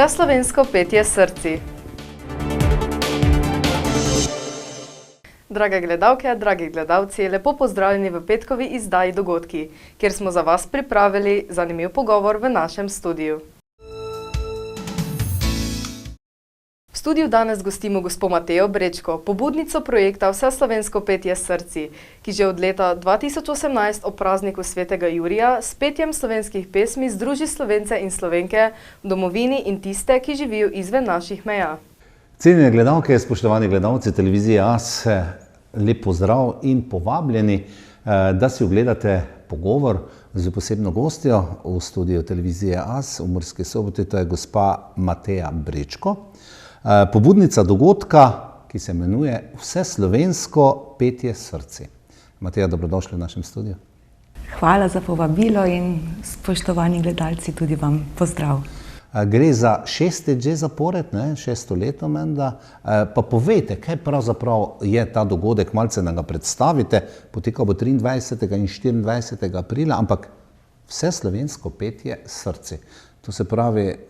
Vseslovensko petje s srci. Drage gledalke, dragi gledalci, lepo pozdravljeni v petkovi izdaji Dogodki, kjer smo za vas pripravili zanimiv pogovor v našem studiu. V studiu danes gostimo gospo Matejo Brečko, pobudnico projekta Vseslovensko petje s srci, ki že od leta 2018 ob prazniku svetega Jurija s petjem slovenskih pesmi združi Slovence in Slovenke v domovini in tiste, ki živijo izven naših meja. Cenjene gledalke, spoštovani gledalci televizije AS, lep pozdrav in povabljeni, da si ogledate pogovor z posebno gostjo v studiu televizije AS v Murski Soboti, to je gospa Mateja Brečko, pobudnica dogodka, ki se imenuje Vseslovensko petje s srci. Mateja, dobrodošli v našem studiu. Hvala za povabilo in spoštovani gledalci, tudi vam pozdrav. Gre za 6. že zapored, 6. leto menda. Pa povejte, kaj pravzaprav je ta dogodek, malce nam ga predstavite, potekal bo 23. in 24. aprila, ampak Vseslovensko petje s srci. To se pravi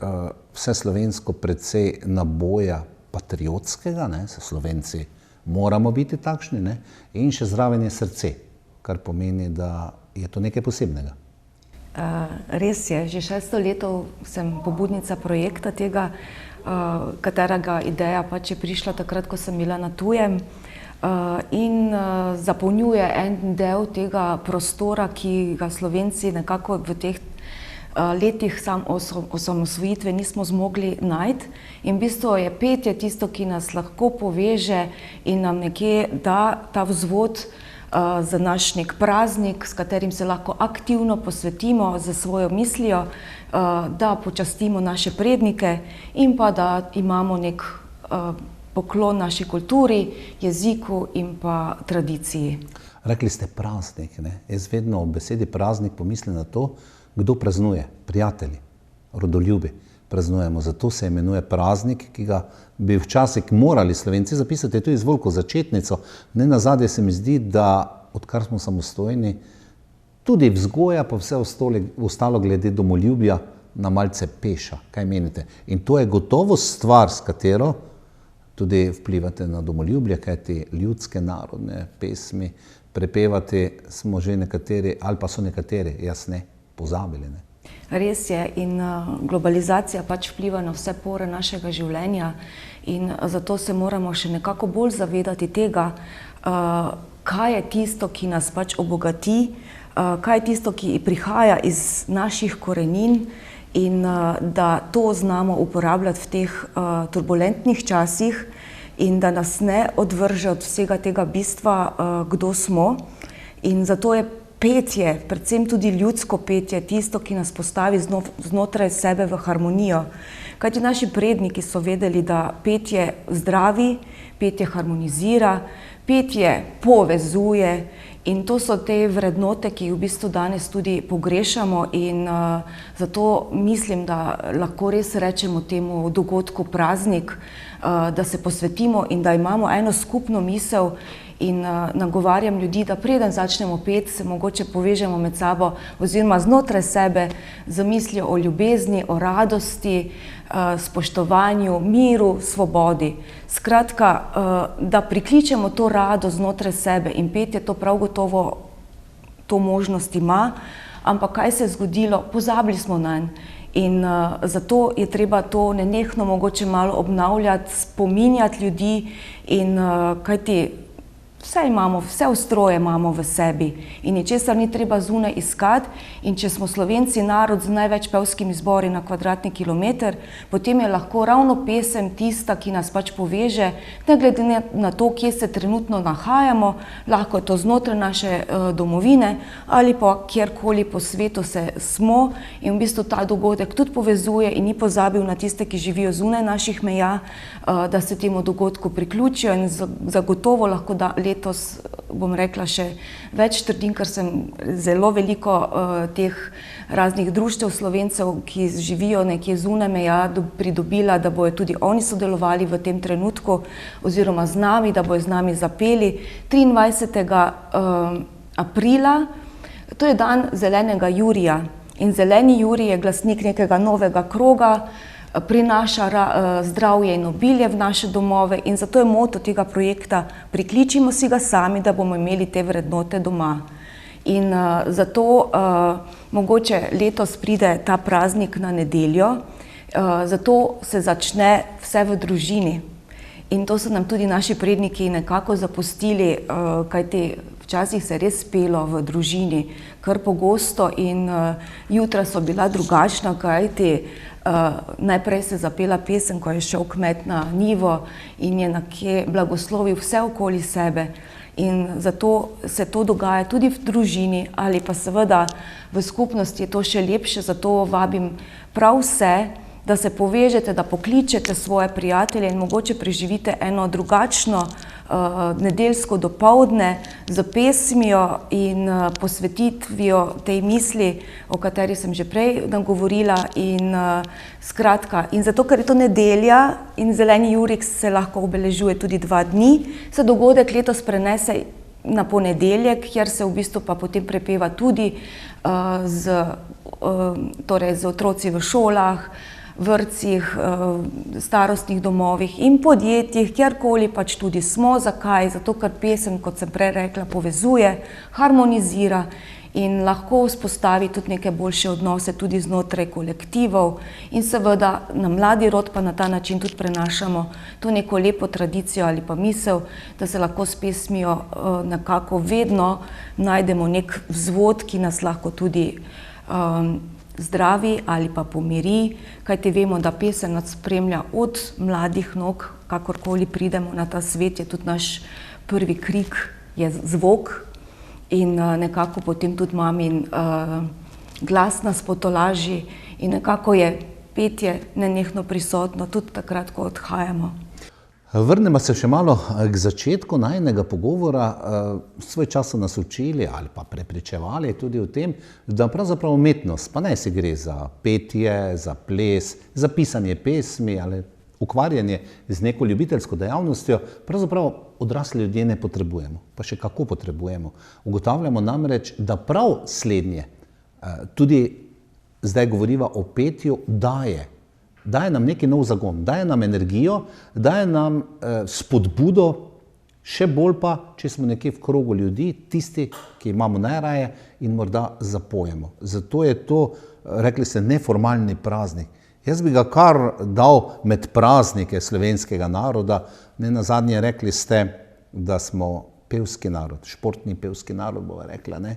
vseslovensko precej naboja patriotskega, Slovenci moramo biti takšni, in še zraven je srce, kar pomeni, da je to nekaj posebnega. Res je, že 6. leto sem pobudnica projekta tega, katerega ideja pač je prišla takrat, ko sem bila na tujem in zapolnjuje en del tega prostora, ki ga Slovenci nekako v teh letih osamosvojitve nismo zmogli najti. In v bistvu je petje tisto, ki nas lahko poveže in nam nekje da ta vzvod za naš nek praznik, s katerim se lahko aktivno posvetimo za svojo mislijo, da počastimo naše prednike in pa da imamo nek poklon naši kulturi, jeziku in pa tradiciji. Rekli ste praznik, Jaz vedno ob besedi praznik pomislim na to, kdo praznuje? Prijatelji, rodoljubi praznujemo. Zato se imenuje praznik, ki ga bi včasih morali Slovenci zapisati tudi z veliko začetnico. Nenazadnje se mi zdi, da odkar smo samostojni, tudi vzgoja pa vse ostalo glede domoljubja na malce peša. Kaj menite? In to je gotovo stvar, s katero tudi vplivate na domoljubje, kajti ljudske narodne pesmi prepevati smo že nekateri, ali pa so nekateri, jaz ne, pozabili. Res je, in globalizacija pač vpliva na vse pore našega življenja in zato se moramo še nekako bolj zavedati tega, kaj je tisto, ki nas pač obogati, kaj je tisto, ki prihaja iz naših korenin in da to znamo uporabljati v teh turbulentnih časih in da nas ne odvrže od vsega tega bistva, kdo smo. In zato je petje, predvsem tudi ljudsko petje, tisto, ki nas postavi znotraj sebe v harmonijo. Kajti naši predniki so vedeli, da petje zdravi, petje harmonizira, petje povezuje in to so te vrednote, ki jih v bistvu danes tudi pogrešamo in zato mislim, da lahko res rečemo temu dogodku praznik, da se posvetimo in da imamo eno skupno misel in nagovarjam ljudi, da preden začnemo peti, se mogoče povežemo med sabo oziroma znotraj sebe z mislijo o ljubezni, o radosti, spoštovanju, miru, svobodi. Skratka, da prikličemo to radost znotraj sebe in petje to prav gotovo to možnost ima, ampak kaj se je zgodilo? Pozabili smo nanj. In zato je treba to nenehno mogoče malo obnavljati, spominjati ljudi in kajti vse imamo, vse ustroje imamo v sebi in ničesar ni treba zunaj iskati in če smo Slovenci narod z največ pevskimi zbori na kvadratni kilometer, potem je lahko ravno pesem tista, ki nas pač poveže, ne glede na to, kje se trenutno nahajamo, lahko je to znotraj naše domovine ali pa kjerkoli po svetu smo in v bistvu ta dogodek tudi povezuje in ni pozabil na tiste, ki živijo zunaj naših meja, da se temu dogodku priključijo in zagotovo lahko letos, bom rekla, še več trdim, ker sem zelo veliko teh raznih društev Slovencev, ki živijo nekje zunaj meja, pridobila, da bojo tudi oni sodelovali v tem trenutku oziroma z nami, da bojo z nami zapeli 23. aprila. To je dan zelenega Jurija in zeleni Jurij je glasnik nekega novega kroga, prinaša zdravje in obilje v naše domove in zato je moto tega projekta Prikličimo si ga sami, da bomo imeli te vrednote doma. In zato mogoče letos pride ta praznik na nedeljo, zato se začne vse v družini. In to so nam tudi naši predniki nekako zapustili, kajti včasih se res pelo v družini kar pogosto in jutra so bila drugačna, kajti najprej se zapela pesem, ko je šel kmet na njivo in je nekje blagoslovil vse okoli sebe. In zato se to dogaja tudi v družini ali pa seveda v skupnosti je to še lepše, zato vabim prav vse, da se povežete, da pokličete svoje prijatelje in mogoče preživite eno drugačno nedeljsko dopoldne z pesmijo in posvetitvijo tej misli, o kateri sem že prej nagovorila in skratka. In zato, ker je to nedelja in zeleni Jurik se lahko obeležuje tudi 2 dni, se dogodek letos prenese na ponedeljek, kjer se v bistvu pa potem prepeva tudi z otroci v šolah, vrtcih, starostnih domovih in podjetjih, kjerkoli pač tudi smo. Zakaj? Zato, ker pesem, kot sem prej rekla, povezuje, harmonizira in lahko vzpostavi tudi neke boljše odnose tudi znotraj kolektivov in seveda na mladi rod pa na ta način tudi prenašamo to neko lepo tradicijo ali pa misel, da se lahko s pesmijo nekako vedno najdemo nek vzvod, ki nas lahko tudi zdravi ali pa pomiri, kajti vemo, da pesem nas spremlja od mladih nog, kakorkoli pridemo na ta svet, je tudi naš prvi krik, je zvok in nekako potem tudi mamin glas nas potolaži in nekako je petje nenehno prisotno tudi takrat, ko odhajamo. Vrnemo se še malo k začetku najinega pogovora. Svoj čas so nas učili ali pa prepričevali tudi o tem, da pravzaprav umetnost, pa naj se gre za petje, za ples, za pisanje pesmi ali ukvarjanje z neko ljubiteljsko dejavnostjo, pravzaprav odrasli ljudje ne potrebujemo, pa še kako potrebujemo. Ugotavljamo namreč, da prav slednje, tudi zdaj govoriva o petju, daje nam neki nov zagon, daje nam energijo, daje nam spodbudo, še bolj pa, če smo nekje v krogu ljudi, tisti, ki imamo najraje in morda zapojemo. Zato je to, rekli ste, neformalni praznik. Jaz bi ga kar dal med praznike slovenskega naroda. Ne nazadnje rekli ste, da smo pevski narod, športni pevski narod, bova rekla, ne?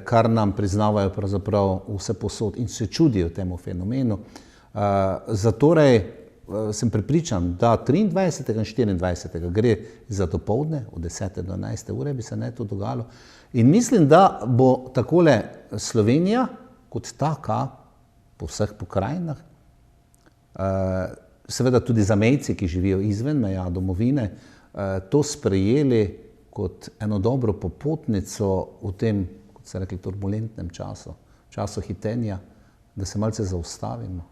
Kar nam priznavajo pravzaprav vse posod in se čudijo temu fenomenu. Zatorej sem prepričan, da 23. in 24. gre za dopoldne, od 10. do 11. ure bi se naj to dogajalo. In mislim, da bo takole Slovenija kot taka po vseh pokrajinah, seveda tudi zamejci, ki živijo izven meja domovine, to sprejeli kot eno dobro popotnico v tem, kot se rekli, turbulentnem času, času hitenja, da se malce zaustavimo,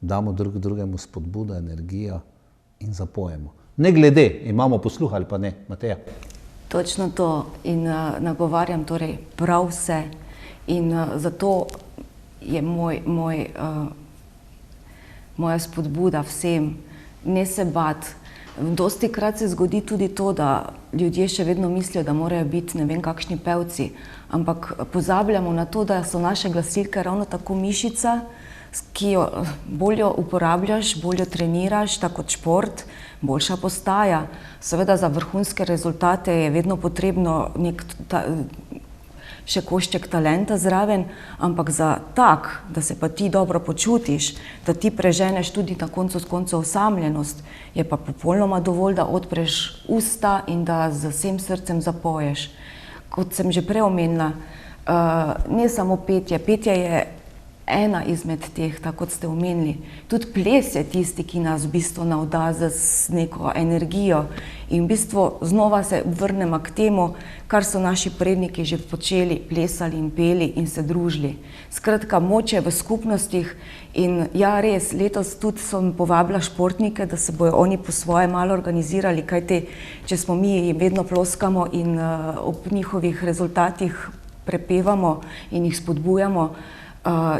damo drug drugemu spodbudo, energijo in zapojemo. Ne glede, imamo posluh ali pa ne, Mateja. Točno to in nagovarjam torej prav vse in zato je moja spodbuda vsem, ne se bati. Dostikrat se zgodi tudi to, da ljudje še vedno mislijo, da morajo biti ne vem kakšni pevci, ampak pozabljamo na to, da so naše glasilke ravno tako mišica, ki jo bolj uporabljaš, bolj treniraš, tako kot šport, boljša postaja. Seveda za vrhunske rezultate je vedno potrebno še košček talenta zraven, ampak za tak, da se pa ti dobro počutiš, da ti preženeš tudi na koncu osamljenost, je pa popolnoma dovolj, da odpreš usta in da z vsem srcem zapoješ. Kot sem že prej omenila, ne samo petje, petje je ena izmed teh, tako kot ste omenili. Tudi ples je tisti, ki nas v bistvu navda z neko energijo in v bistvu znova se vrnemo k temu, kar so naši predniki že počeli, plesali in peli in se družili. Skratka, moč je v skupnostih in ja, res, letos tudi sem povabila športnike, da se bojo oni po svoje malo organizirali, kajti če smo mi vedno ploskamo in ob njihovih rezultatih prepevamo in jih spodbujamo,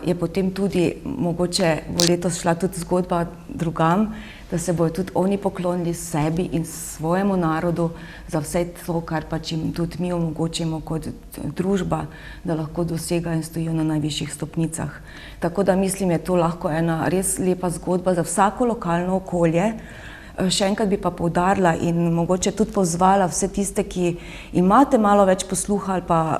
je potem tudi mogoče bo letos šla tudi zgodba drugam, da se bojo tudi oni poklonili sebi in svojemu narodu za vse to, kar pač jim tudi mi omogočimo kot družba, da lahko dosegajo in stojijo na najvišjih stopnicah. Tako da mislim, je to lahko ena res lepa zgodba za vsako lokalno okolje. Še enkrat bi pa poudarila in mogoče tudi pozvala vse tiste, ki imate malo več posluha ali pa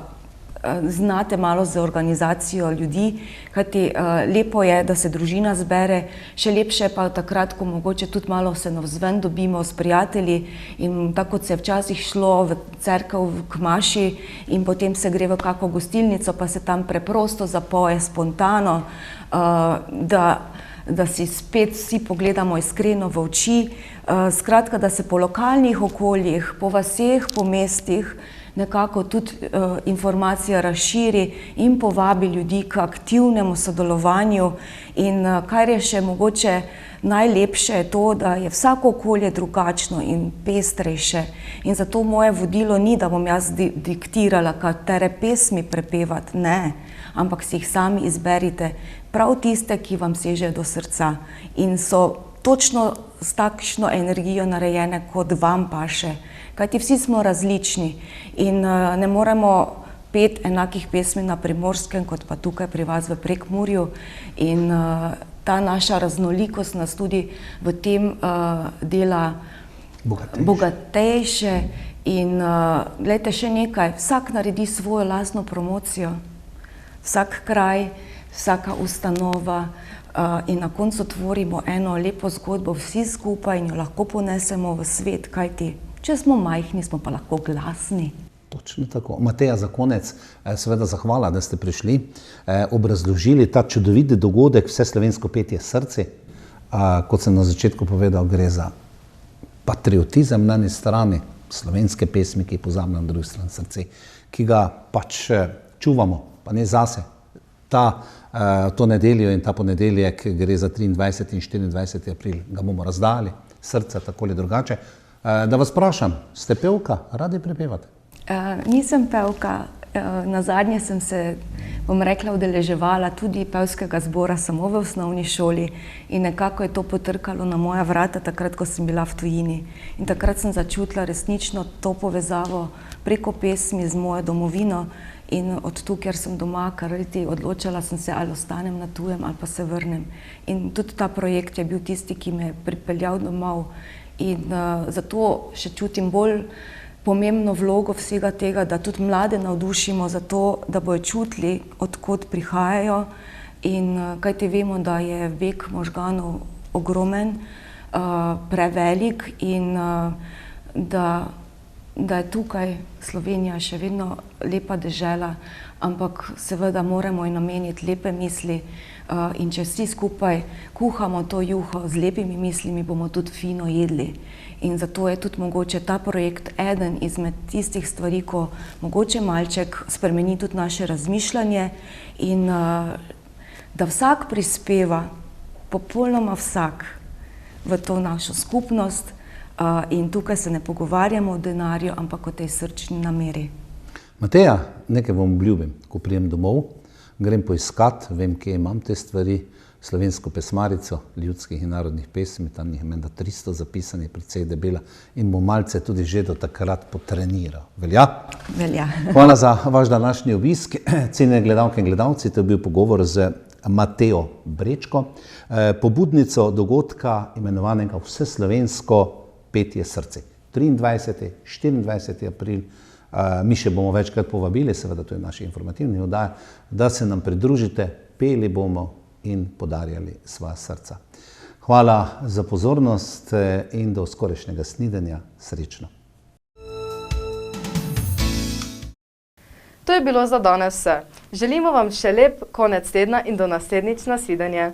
znate malo z organizacijo ljudi, kajti lepo je, da se družina zbere, še lepše pa takrat, ko mogoče tudi malo se navzven dobimo s prijatelji in tako kot se je včasih šlo v cerkev k maši in potem se gre v kako gostilnico, pa se tam preprosto zapoje spontano, da si spet vsi pogledamo iskreno v oči, skratka, da se po lokalnih okoljih, po vaseh, po mestih nekako tudi informacija razširi in povabi ljudi k aktivnemu sodelovanju in kar je še mogoče najlepše je to, da je vsako okolje drugačno in pestrejše in zato moje vodilo ni, da bom jaz diktirala, katere pesmi prepevati, ne, ampak si jih sami izberite, prav tiste, ki vam sežejo do srca in so točno s takšno energijo narejene, kot vam paše. Kajti vsi smo različni in ne moremo peti enakih pesmi na Primorskem, kot pa tukaj pri vas v Prekmurju. In ta naša raznolikost nas tudi v tem dela bogatejše. In glejte, še nekaj, vsak naredi svojo lastno promocijo, vsak kraj, vsaka ustanova in na koncu tvorimo eno lepo zgodbo vsi skupaj in jo lahko ponesemo v svet, kajti če smo majhni, smo pa lahko glasni. Točno tako. Mateja, za konec, seveda zahvala, da ste prišli, obrazložili ta čudoviti dogodek Vseslovensko petje srci. Kot sem na začetku povedal, gre za patriotizem na eni strani, slovenske pesmi, ki pozabljamo na drugi strani srce, ki ga pač čuvamo, pa ne zase. To nedeljo in ta ponedeljek gre za 23. in 24. april, ga bomo razdali, srca tako ali drugače. Da vas vprašam, ste pevka, radi prepevate? Nisem pevka, nazadnje sem se, bom rekla, udeleževala tudi pevskega zbora samo v osnovni šoli in nekako je to potrkalo na moja vrata takrat, ko sem bila v tujini. In takrat sem začutila resnično to povezavo preko pesmi z mojo domovino in od tu, ker sem doma, kariti, odločala sem se, ali ostanem na tujem ali pa se vrnem. In tudi ta projekt je bil tisti, ki me je pripeljal domov. In zato še čutim bolj pomembno vlogo vsega tega, da tudi mlade navdušimo za to, da bojo čutili, od kod prihajajo in kajti vemo, da je vek možganov ogromen, prevelik in da je tukaj Slovenija še vedno lepa dežela, ampak seveda moramo ji nameniti lepe misli in če vsi skupaj kuhamo to juho z lepimi mislimi, bomo tudi fino jedli. In zato je tudi mogoče ta projekt eden izmed tistih stvari, ko mogoče malček spremeni tudi naše razmišljanje in da vsak prispeva, popolnoma vsak, v to našo skupnost in tukaj se ne pogovarjamo o denarju, ampak o tej srčni nameri. Mateja, nekaj vam obljubim, ko prijem domov, grem poiskat, vem, kje imam te stvari, slovensko pesmarico ljudskih in narodnih pesmi, tam jih je menda 300 zapisanih, precej debela in bom malce tudi že do takrat potreniral. Velja? Velja. Hvala za vaš današnji obisk. Cenjene gledalke in gledalci, to je bil pogovor z Matejo Brečko, pobudnico dogodka imenovanega Vseslovensko petje srci. 23. 24. april. Mi še bomo večkrat povabili, seveda to je naši informativni oddaj, da se nam pridružite, peli bomo in podarjali svoja srca. Hvala za pozornost in do skorajšnjega snidenja. Srečno. To je bilo za danes vse. Želimo vam še lep konec tedna in do naslednjič na svidenje.